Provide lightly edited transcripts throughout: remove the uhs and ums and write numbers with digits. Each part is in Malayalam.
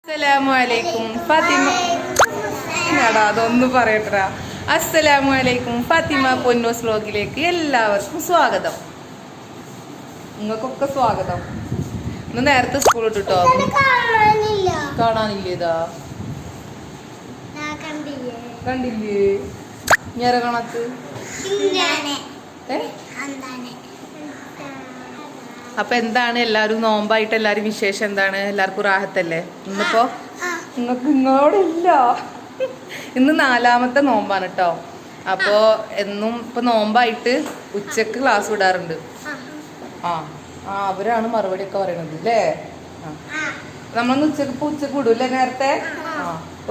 അസ്സലാമലൈക്കും ഫാത്തിമ എടാ അതൊന്നും പറയട്ടാ. അസ്സലാമലൈക്കും ഫാത്തിമ പൊന്നൂസ് വ്ലോഗിലേക്ക് എല്ലാവർക്കും സ്വാഗതം. നിങ്ങൾക്കൊക്കെ സ്വാഗതം. ഇന്ന് നേരത്തെ സ്കൂൾ ഇട്ടിട്ടോ കാണാനില്ലേ? ഇതാ കണ്ടില്ലേ ഞെര കാണത്ത്. അപ്പൊ എന്താണ് എല്ലാരും നോമ്പായിട്ട് എല്ലാരും വിശേഷം എന്താണ്? എല്ലാവർക്കും റാഹത്തല്ലേ? ഇന്നിപ്പോ നിങ്ങൾക്ക് ഇങ്ങോടില്ല. ഇന്ന് 4ാമത്തെ നോമ്പാണ് കേട്ടോ. അപ്പോ എന്നും ഇപ്പൊ നോമ്പായിട്ട് ഉച്ചക്ക് ക്ലാസ് വിടാറുണ്ട്. അവരാണ് മറുപടി ഒക്കെ പറയണത് അല്ലേ? നമ്മളൊന്ന് ഉച്ചക്ക് വിടൂല്ലേ നേരത്തെ?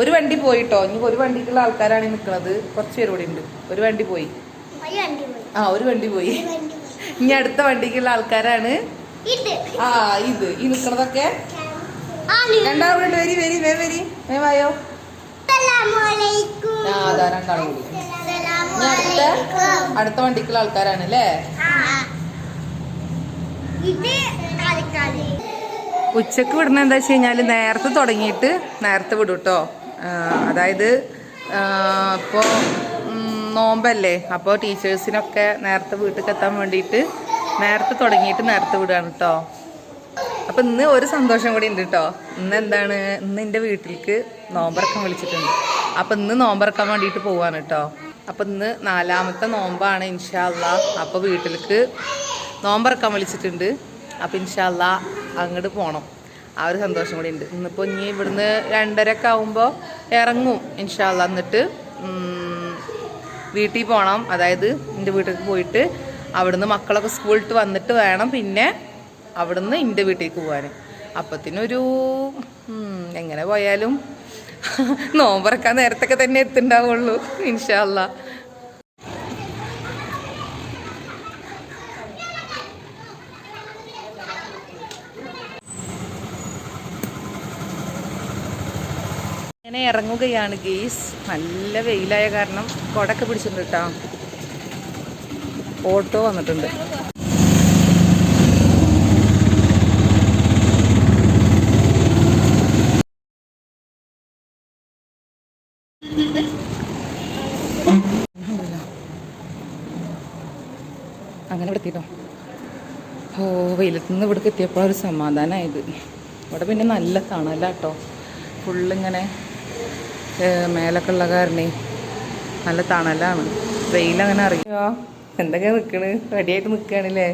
ഒരു വണ്ടി പോയിട്ടോ. ഇനി ഒരു വണ്ടിക്കുള്ള ആൾക്കാരാണ് നിൽക്കുന്നത്. കുറച്ച് പേര് കൂടി ഉണ്ട്. ഒരു വണ്ടി പോയി. ഒരു വണ്ടി പോയി. ഇനി അടുത്ത വണ്ടിക്കുള്ള ആൾക്കാരാണ് ഇത് ഈ നിക്കണതൊക്കെ. രണ്ടാളുണ്ട്. വരി വായോ. അതാ രണ്ടാളും കൂടി. ഇനി അടുത്ത വണ്ടിക്കുള്ള ആൾക്കാരാണ് അല്ലേ? ഉച്ചക്ക് വിടുന്ന എന്താ വെച്ച് കഴിഞ്ഞാല് നേരത്തെ തുടങ്ങിയിട്ട് നേരത്തെ വിടും കേട്ടോ. അതായത് ഇപ്പോൾ നോമ്പല്ലേ, അപ്പോൾ ടീച്ചേഴ്സിനൊക്കെ നേരത്തെ വീട്ടിലേക്ക് എത്താൻ വേണ്ടിയിട്ട് നേരത്തെ തുടങ്ങിയിട്ട് നേരത്തെ വിടുകയാണ് കേട്ടോ. അപ്പം ഇന്ന് ഒരു സന്തോഷം കൂടി ഉണ്ട് കേട്ടോ. ഇന്ന് എന്താണ്, ഇന്ന് എൻ്റെ വീട്ടിലേക്ക് നോമ്പറക്കാൻ വിളിച്ചിട്ടുണ്ട്. അപ്പം ഇന്ന് നോമ്പറക്കാൻ വേണ്ടിയിട്ട് പോവാണ് കേട്ടോ. അപ്പം ഇന്ന് 4ാമത്തെ നോമ്പാണ് ഇൻഷാ അള്ളാ. അപ്പോൾ വീട്ടിലേക്ക് നോമ്പറക്കാൻ വിളിച്ചിട്ടുണ്ട്. അപ്പം ഇൻഷാ അള്ളാ അങ്ങോട്ട് പോകണം. ആ ഒരു സന്തോഷം കൂടി ഉണ്ട്. ഇന്നിപ്പോൾ ഇനി ഇവിടുന്ന് 2:30 ആകുമ്പോൾ ഇറങ്ങും ഇൻഷാ അള്ളാ. എന്നിട്ട് വീട്ടിൽ പോകണം. അതായത് എൻ്റെ വീട്ടിലേക്ക് പോയിട്ട് അവിടുന്ന് മക്കളൊക്കെ സ്കൂളിട്ട് വന്നിട്ട് വേണം പിന്നെ അവിടുന്ന് എൻ്റെ വീട്ടിലേക്ക് പോകാൻ. അപ്പത്തിനൊരു എങ്ങനെ പോയാലും നോമ്പറക്കാൻ നേരത്തൊക്കെ തന്നെ എത്തുണ്ടാവുള്ളൂ ഇൻഷാ അള്ളാ. അങ്ങനെ ഇറങ്ങുകയാണ് ഗെയ്സ്. നല്ല വെയിലായ കാരണം കൊടയൊക്കെ പിടിച്ചിട്ടുണ്ട് കേട്ടോ. ഓട്ടോ വന്നിട്ടുണ്ട്. അങ്ങനെ ഇവിടെ എത്തിട്ടോ. വെയിലത്ത് നിന്ന് ഇവിടേക്ക് എത്തിയപ്പോൾ ഒരു സമാധാനമായത്. ഇവിടെ പിന്നെ നല്ല തണല കേട്ടോ. ഫുള്ളിങ്ങനെ മേലൊക്കെ ഉള്ള കാരണേ നല്ല തണലാണ്. വെയിലങ്ങനെ അറിയോ എന്തൊക്കെയാ നിൽക്കണ്. റെഡിയായിട്ട് നിൽക്കുകയാണല്ലേ?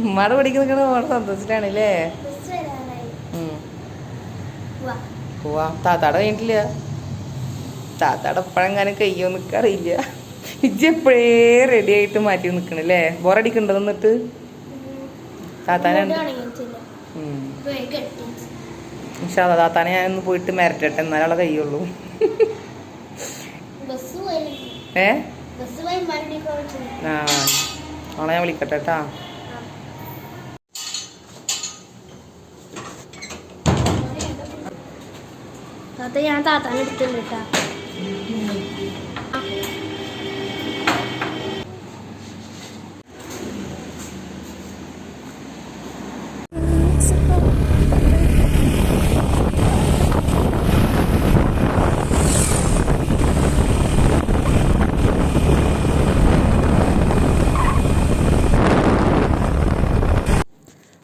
ഉമ്മാടെ പഠിക്ക് നിൽക്കണ ഓടെ സന്തോഷിച്ചിട്ടാണല്ലേ? പോവാ. താത്താടെ കഴിഞ്ഞിട്ടില്ല. താത്താടെ എപ്പോഴെങ്ങാനും കയ്യോ നിൽക്കറിയില്ല. ഇജ്ജ് എപ്പോഴേ റെഡി ആയിട്ട് മാറ്റി നിൽക്കണല്ലേ? ബോറടിക്കണ്ടോ എന്നിട്ട്? താത്താനെ താത്താനെ ഞാനൊന്ന് പോയിട്ട് മരട്ടെ, എന്നാലും അവളെ കയ്യുള്ളൂ. അവളെ ഞാൻ വിളിക്കട്ടെ കേട്ടാ. ഞാൻ താത്താനെ എടുത്തില്ല കേട്ടാ.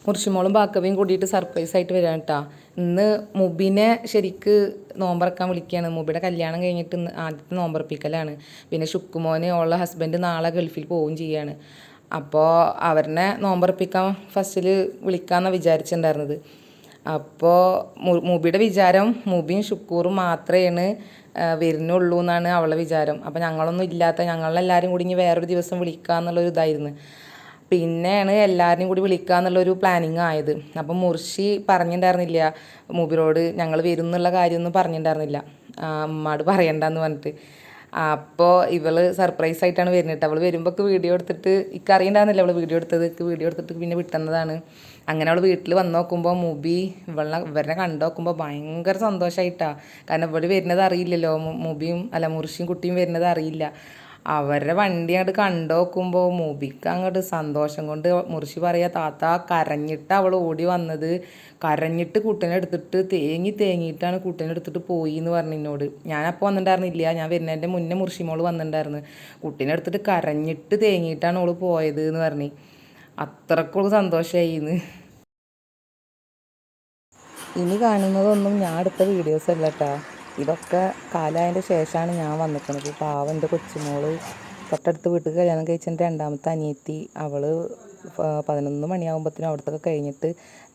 മുർഷിമോളും ബാക്കവയും കൂടിയിട്ട് സർപ്രൈസ് ആയിട്ട് വരാൻ കേട്ടോ. ഇന്ന് മുബിനെ ശരിക്ക് നോമ്പറക്കാൻ വിളിക്കുകയാണ്. മുബിയുടെ കല്യാണം കഴിഞ്ഞിട്ട് ഇന്ന് ആദ്യത്തെ നോമ്പറപ്പിക്കലാണ്. പിന്നെ ഷുക്കുമോന് ഓളെ ഹസ്ബൻഡ് നാളെ ഗൾഫിൽ പോവുകയും ചെയ്യാണ്. അപ്പോൾ അവരെ നോമ്പറപ്പിക്കാൻ ഫസ്റ്റിൽ വിളിക്കാമെന്നാണ് വിചാരിച്ചിട്ടുണ്ടായിരുന്നത്. അപ്പോൾ മുബിയുടെ വിചാരം മുബിയും ഷുക്കൂറും മാത്രമേ വരുന്നുള്ളൂ എന്നാണ് അവളുടെ വിചാരം. അപ്പോൾ ഞങ്ങളൊന്നും ഇല്ലാത്ത ഞങ്ങളെല്ലാവരും കൂടി ഇനി വേറൊരു ദിവസം വിളിക്കാമെന്നുള്ളൊരു ഇതായിരുന്നു. പിന്നെയാണ് എല്ലാവരും കൂടി വിളിക്കുക എന്നുള്ളൊരു പ്ലാനിങ് ആയത്. അപ്പം മുർഷി പറഞ്ഞിട്ടുണ്ടായിരുന്നില്ല മൂബിനോട് ഞങ്ങൾ വരും എന്നുള്ള കാര്യമൊന്നും പറഞ്ഞിട്ടുണ്ടായിരുന്നില്ല. അമ്മയോട് പറയണ്ടെന്ന് പറഞ്ഞിട്ട്. അപ്പോൾ ഇവള് സർപ്രൈസ് ആയിട്ടാണ് വരുന്നത്. അവൾ വരുമ്പോൾ വീഡിയോ എടുത്തിട്ട് അറിയണ്ടായിരുന്നില്ല അവൾ വീഡിയോ എടുത്തിട്ട് പിന്നെ വിട്ടുന്നതാണ്. അങ്ങനെ അവൾ വീട്ടിൽ വന്ന് നോക്കുമ്പോൾ ഇവരെ കണ്ടു നോക്കുമ്പോൾ ഭയങ്കര സന്തോഷമായിട്ടാണ്. കാരണം ഇവിടെ വരുന്നത് അറിയില്ലല്ലോ. മുർഷിയും കുട്ടിയും വരുന്നത് അറിയില്ല. അവരുടെ വണ്ടി അങ്ങോട്ട് കണ്ടു നോക്കുമ്പോൾ മുബിക്ക് അങ്ങോട്ട് സന്തോഷം കൊണ്ട് മുറിശി പറയാ താത്ത കരഞ്ഞിട്ട് അവൾ ഓടി വന്നത്, കരഞ്ഞിട്ട് കുട്ടീനെ എടുത്തിട്ട് തേങ്ങിയിട്ടാണ് കുട്ടീനെ എടുത്തിട്ട് പോയി എന്ന് പറഞ്ഞു എന്നോട്. ഞാനപ്പോൾ വന്നിട്ടുണ്ടായിരുന്നില്ല, ഞാൻ വരുന്നതിൻ്റെ മുന്നേ മുറിശിമോള് വന്നിട്ടുണ്ടായിരുന്നു. കുട്ടീനെ എടുത്തിട്ട് കരഞ്ഞിട്ട് തേങ്ങിയിട്ടാണ് അവൾ പോയത് എന്ന് പറഞ്ഞു. അത്രക്കുള്ള സന്തോഷമായിന്ന്. ഇനി കാണുന്നതൊന്നും ഞാൻ എടുത്ത വീഡിയോസ് അല്ല കേട്ടോ, ഇതൊക്കെ കാലമായതിൻ്റെ ശേഷമാണ് ഞാൻ വന്നിരിക്കുന്നത്. പാവം എൻ്റെ കൊച്ചുമോള് തൊട്ടടുത്ത് വീട്ടിൽ കല്യാണം കഴിച്ചതിൻ്റെ രണ്ടാമത്തെ അനിയത്തി, അവൾ 11 മണിയാകുമ്പോഴത്തേനും അവിടത്തൊക്കെ കഴിഞ്ഞിട്ട്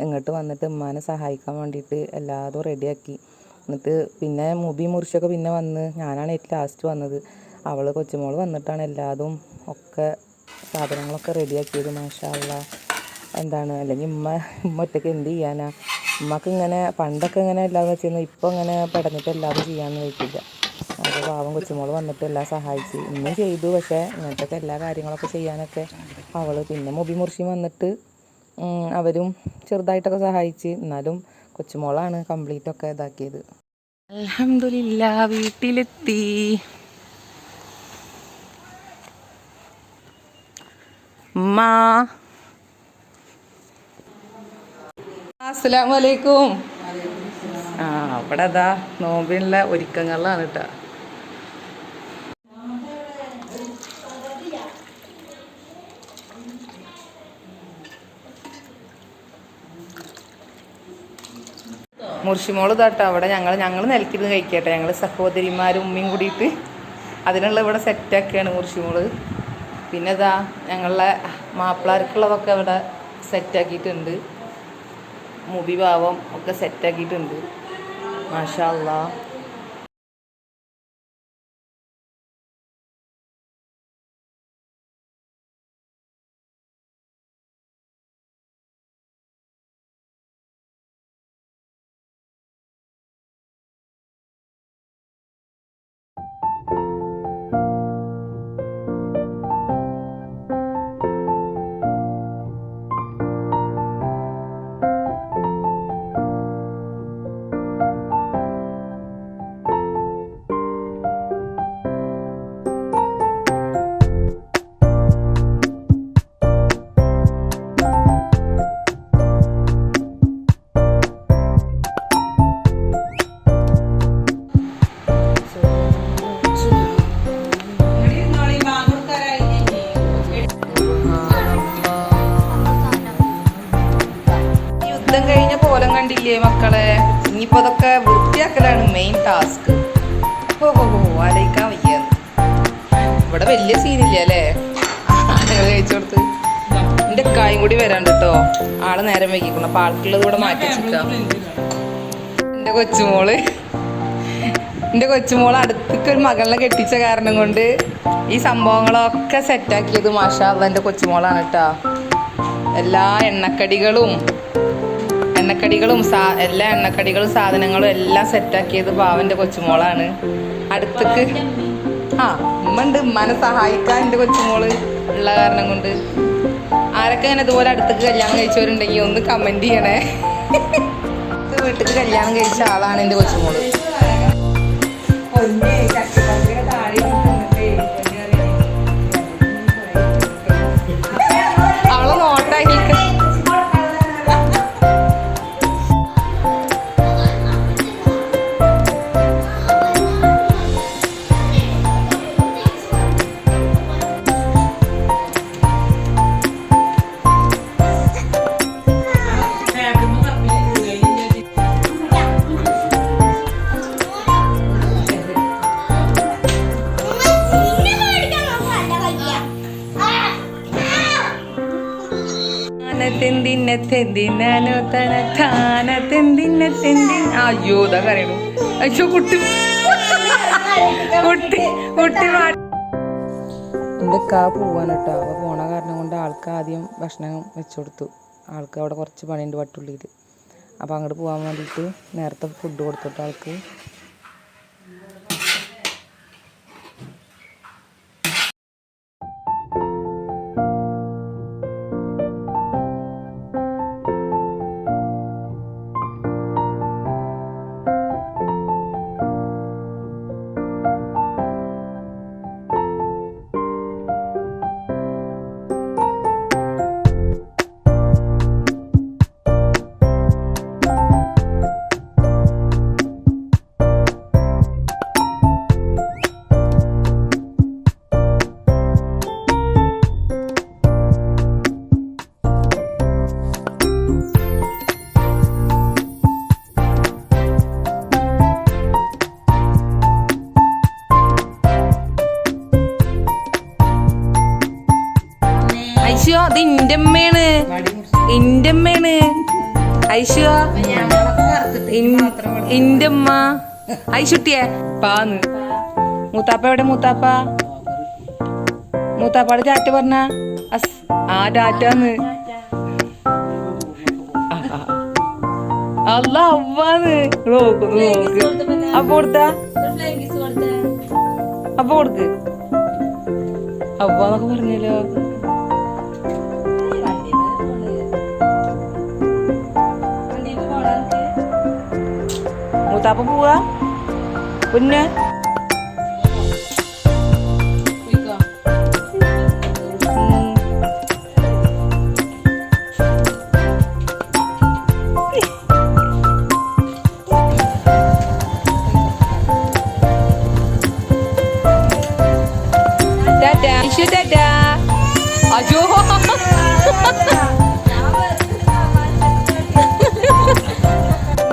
ഇങ്ങോട്ട് വന്നിട്ട് ഉമ്മാനെ സഹായിക്കാൻ വേണ്ടിയിട്ട് എല്ലാതും റെഡിയാക്കി. എന്നിട്ട് പിന്നെ മുറിശൊക്കെ പിന്നെ വന്ന് ഞാനാണ് ഏറ്റവും ലാസ്റ്റ് വന്നത്. അവൾ കൊച്ചുമോൾ വന്നിട്ടാണ് എല്ലാതും ഒക്കെ സാധനങ്ങളൊക്കെ റെഡിയാക്കിയത്. മാഷാ അല്ലാഹ്. എന്താണ്, അല്ലെങ്കിൽ ഉമ്മ ഒറ്റയ്ക്ക് എന്ത് ചെയ്യാനാ? ഉമ്മക്ക് ഇങ്ങനെ പണ്ടൊക്കെ ഇങ്ങനെ എല്ലാവരും വെച്ചിരുന്നു, ഇപ്പോൾ ഇങ്ങനെ പെടഞ്ഞിട്ട് എല്ലാവരും ചെയ്യാമെന്ന് വയ്ക്കില്ല. അപ്പോൾ പാവം കൊച്ചുമോൾ വന്നിട്ട് എല്ലാം സഹായിച്ച് ഇന്നും ചെയ്തു. പക്ഷേ ഇങ്ങനത്തെ എല്ലാ കാര്യങ്ങളൊക്കെ ചെയ്യാനൊക്കെ അവൾ പിന്നെ മുറിശിയും വന്നിട്ട് അവരും ചെറുതായിട്ടൊക്കെ സഹായിച്ച്. എന്നാലും കൊച്ചുമോളാണ് കംപ്ലീറ്റൊക്കെ ഇതാക്കിയത്. അൽഹംദുലില്ലാ വീട്ടിലെത്തി. അസ്സലാമു അലൈക്കും. അവിടെ അതാ നോമ്പിനുള്ള ഒരുക്കങ്ങളിലാണ് കേട്ടോ. മുർഷിമോള് തൊട്ടോ അവിടെ ഞങ്ങൾ നിലക്കിരുന്ന് കഴിക്കട്ടെ. ഞങ്ങൾ സഹോദരിമാരും ഉമ്മയും കൂടിയിട്ട് അതിനുള്ള ഇവിടെ സെറ്റാക്കുകയാണ് മുർഷിമോള്. പിന്നെ ഇതാ ഞങ്ങളുടെ മാപ്പിളാർക്കുള്ളതൊക്കെ ഇവിടെ സെറ്റാക്കിയിട്ടുണ്ട്. മുബി ഭാവം ഒക്കെ സെറ്റാക്കിയിട്ടുണ്ട്. മാഷാ അല്ലാഹ്. യുദ്ധം കഴിഞ്ഞ പോലം കണ്ടില്ലേ മക്കളെ? ഇനിയിപ്പോ അതൊക്കെ വൃത്തിയാക്കലാണ് മെയിൻ ടാസ്ക്. ആലോചിക്കാൻ വയ്യ. ഇവിടെ വലിയ സീനില്ല അല്ലേ? നിങ്ങൾ കഴിച്ചു കൊടുത്ത് എന്റെ കായും കൂടി വരാണ്ട് കേട്ടോ. ആള് നേരം വൈകിക്കണം. അപ്പൊ ആൾക്കുള്ളത് കൂടെ മാറ്റി വെച്ചിട്ടാ. എന്റെ കൊച്ചുമോള് അടുത്തേക്ക് ഒരു മകളിനെ കെട്ടിച്ച കാരണം കൊണ്ട് ഈ സംഭവങ്ങളൊക്കെ സെറ്റാക്കിയത് മാഷാ അല്ലാഹ് എൻ്റെ കൊച്ചുമോളാണ് കേട്ടോ. എല്ലാ എണ്ണക്കടികളും എല്ലാ എണ്ണക്കടികളും സാധനങ്ങളും എല്ലാം സെറ്റാക്കിയത് പാവൻ്റെ കൊച്ചുമോളാണ്. അടുത്തേക്ക് ഉമ്മണ്ട്, ഉമ്മാനെ സഹായിക്കാൻ എൻ്റെ കൊച്ചുമോള് ഉള്ള കാരണം കൊണ്ട്. ആരൊക്കെ ഇങ്ങനെ ഇതുപോലെ അടുത്തേക്ക് കല്യാണം കഴിച്ചവരുണ്ടെങ്കിൽ ഒന്ന് കമൻറ്റ് ചെയ്യണേ. വീട്ടിൽ കല്യാണം കഴിച്ച ആളാണ് എൻ്റെ കൊച്ചുമോള്. അവളെ നോട്ടാക്കി അയ്യോ ഇതാ കരയണു. അയ്യോ കുട്ടി എൻ്റെ കാ പോവാണ് കേട്ടോ. അപ്പോൾ പോണ കാരണം കൊണ്ട് ആൾക്ക് ആദ്യം ഭക്ഷണം വെച്ചു കൊടുത്തു. ആൾക്ക് അവിടെ കുറച്ച് പണിയുണ്ട് വട്ടുള്ളിയിൽ. അപ്പോൾ അങ്ങോട്ട് പോകാൻ വേണ്ടിയിട്ട് നേരത്തെ ഫുഡ് കൊടുത്തിട്ട് ആൾക്ക്. ഇത് ഇന്റെ അമ്മയാണ്, ഇന്റെ അമ്മയാണ് ഐഷു, ഇന്റെ അമ്മ ഐഷുട്ടിയെ പാന്ന്. മൂത്താപ്പ എവിടെ? മൂത്താപ്പ, മൂത്താപ്പാടെ ടാറ്റ പറഞ്ഞ ആ ടാറ്റാന്ന്. അല്ല അവ്വാന്ന് നോക്ക് നോക്ക്. അപ്പൊ കൊടുത്താ അപ്പൊ കൊടുക്ക് അവ്വാന്നൊക്കെ പറഞ്ഞല്ലോ. മൂത്താപ്പ പോവാ പിന്നെ അയ്യോ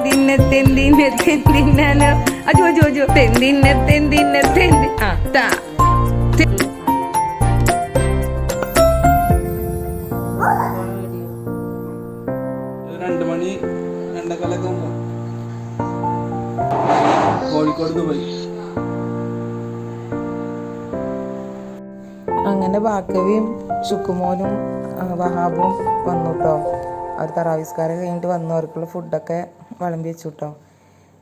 തിന്നത്തെന്തിന്നോ അജോ അജോ അജോ തെന്തിന്നത്തെന്തിന്നത്തെന്തി ആ താ 2 മണി 2:15 കോഴിക്കോട് പോയി. അങ്ങനെ ബാക്കവിയും ഷുക്കുമോനും വഹാബും വന്നു കേട്ടോ. അവർ തറാവിസ്കാരം കഴിഞ്ഞിട്ട് വന്നു. അവർക്കുള്ള ഫുഡൊക്കെ വിളമ്പി വെച്ചു കേട്ടോ.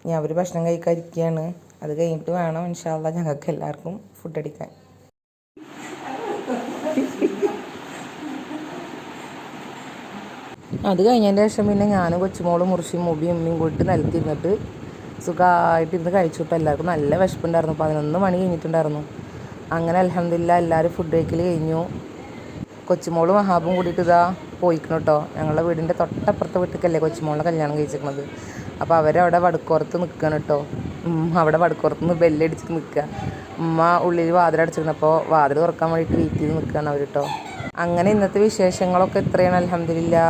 ഇനി അവർ ഭക്ഷണം കഴിക്കാതിരിക്കുകയാണ്. അത് കഴിഞ്ഞിട്ട് വേണം ഇൻഷാ അല്ലാഹ് ഞങ്ങൾക്ക് എല്ലാവർക്കും ഫുഡ് അടിക്കാൻ. അത് കഴിഞ്ഞതിൻ്റെ ശേഷം പിന്നെ ഞാനും കൊച്ചുമോളും മുർഷിയും മുബിയും ഉമ്മയും കൂട്ടി നിലത്തിരുന്നിട്ട് സുഖമായിട്ടിരുന്ന് കഴിച്ചു കേട്ടോ. എല്ലാവർക്കും നല്ല വിശപ്പുണ്ടായിരുന്നു. 11 മണി കഴിഞ്ഞിട്ടുണ്ടായിരുന്നു. അങ്ങനെ അൽഹംദുലില്ലാ എല്ലാവരും ഫുഡ് കഴിക്കൽ കഴിഞ്ഞു. കൊച്ചുമോളും വഹാബും കൂടിയിട്ട് ഇതാ പോയിക്കണം കേട്ടോ. ഞങ്ങളുടെ വീടിൻ്റെ തൊട്ടപ്പുറത്തെ വീട്ടിലേക്കല്ലേ കൊച്ചുമോളെ കല്യാണം കഴിച്ചിരിക്കുന്നത്. അപ്പോൾ അവരവിടെ വടക്കോർത്ത് നിൽക്കണം കേട്ടോ. അവിടെ വടക്കോർത്ത് നിന്ന് ബെല്ലടിച്ചിട്ട് നിൽക്കുക. ഉമ്മ ഉള്ളിൽ വാതിലടച്ചിരുന്നപ്പോൾ വാതിൽ തുറക്കാൻ വേണ്ടിയിട്ട് വെയിറ്റ് ചെയ്ത് നിൽക്കുകയാണ് അവർ കേട്ടോ. അങ്ങനെ ഇന്നത്തെ വിശേഷങ്ങളൊക്കെ ഇത്രയാണ് അൽഹംദുലില്ലാ.